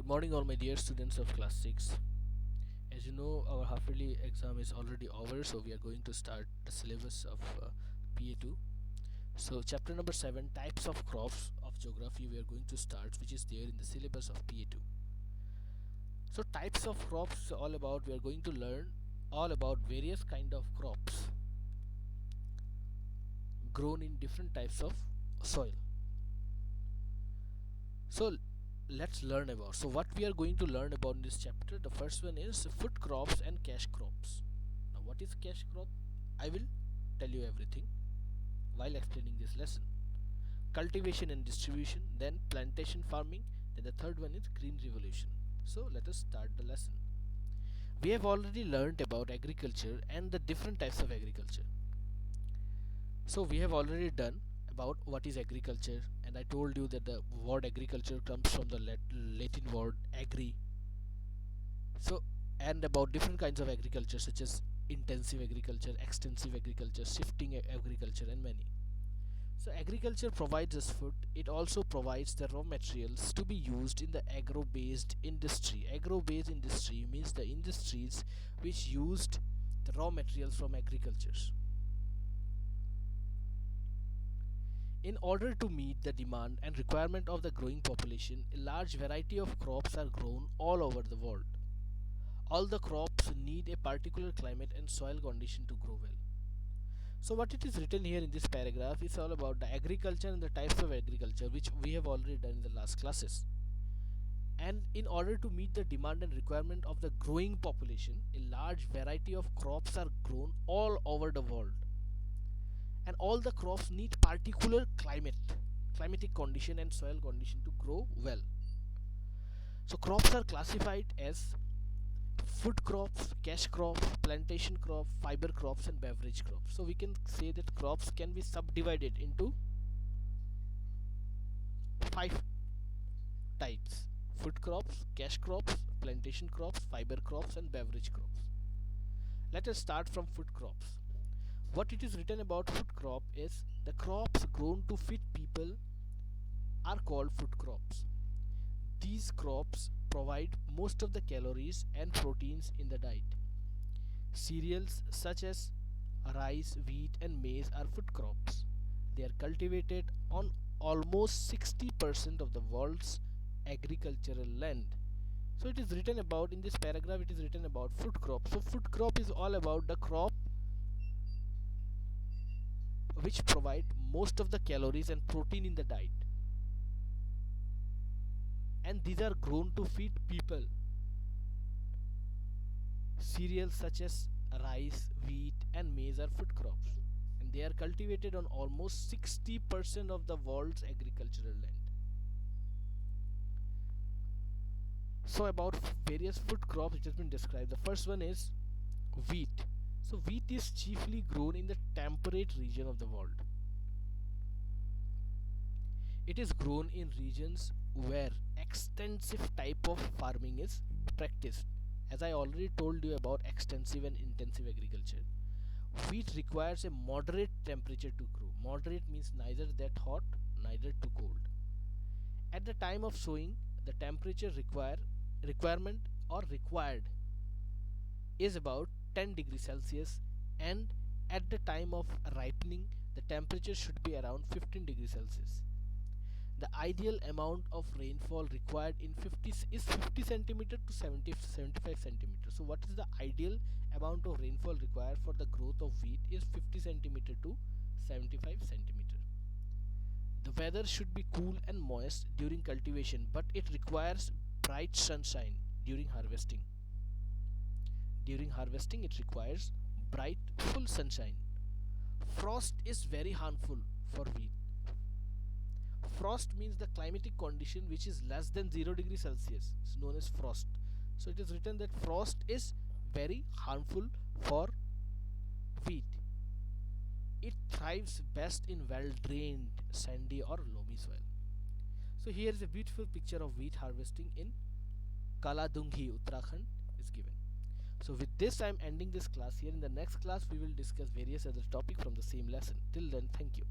morning, all my dear students of class 6. As you know, our half yearly exam is already over, so we are going to start the syllabus of PA2. So, chapter number 7, types of crops of geography, we are going to start, which is there in the syllabus of PA2. So, types of crops, all about, we are going to learn all about various kind of crops grown in different types of soil. So, let's learn about. So what we are going to learn about in this chapter, the first one is food crops and cash crops. Now what is cash crop? I will tell you everything while explaining this lesson. Cultivation and distribution, then plantation farming, then the third one is green revolution. So let us start the lesson. We have already learned about agriculture and the different types of agriculture. So we have already done about what is agriculture, and I told you that the word agriculture comes from the Latin word agri. So, and about different kinds of agriculture such as intensive agriculture, extensive agriculture, shifting agriculture, and many. So agriculture provides us food. It also provides the raw materials to be used in the agro-based industry. Agro-based industry means the industries which used the raw materials from agriculture. In order to meet the demand and requirement of the growing population, a large variety of crops are grown all over the world. All the crops need a particular climate and soil condition to grow well. So what it is written here in this paragraph is all about the agriculture and the types of agriculture, which we have already done in the last classes. And in order to meet the demand and requirement of the growing population, a large variety of crops are grown all over the world. And all the crops need particular climatic condition and soil condition to grow well. So crops are classified as food crops, cash crops, plantation crops, fiber crops, and beverage crops. So we can say that crops can be subdivided into 5 types: food crops, cash crops, plantation crops, fiber crops, and beverage crops. Let us start from food crops. What it is written about food crop is the crops grown to feed people are called food crops. These crops provide most of the calories and proteins in the diet. Cereals such as rice, wheat, and maize are food crops. They are cultivated on almost 60% of the world's agricultural land. So it is written about in this paragraph, it is written about food crop. So food crop is all about the crop which provide most of the calories and protein in the diet, and these are grown to feed people. Cereals such as rice, wheat, and maize are food crops, and they are cultivated on almost 60% of the world's agricultural land. So about various food crops it has been described. The first one is wheat. So wheat is chiefly grown in the temperate region of the world. It is grown in regions where extensive type of farming is practiced. As I already told you about extensive and intensive agriculture, wheat requires a moderate temperature to grow. Moderate means neither that hot neither too cold. At the time of sowing, the temperature requirement or required is about 10 degrees Celsius, and at the time of ripening the temperature should be around 15 degrees Celsius. The ideal amount of rainfall required in 50 is 50 centimeter to 75 centimeter. So what is the ideal amount of rainfall required for the growth of wheat is 50 centimeter to 75 centimeter. The weather should be cool and moist during cultivation, but it requires bright sunshine during harvesting. During harvesting it requires bright full sunshine. Frost is very harmful for wheat. Frost means the climatic condition which is less than 0 degrees Celsius is known as frost. So it is written that frost is very harmful for wheat. It thrives best in well drained sandy or loamy soil. So here is a beautiful picture of wheat harvesting in Kaladunghi, Uttarakhand is given. So with this I am ending this class here. In the next class we will discuss various other topics from the same lesson. Till then, thank you.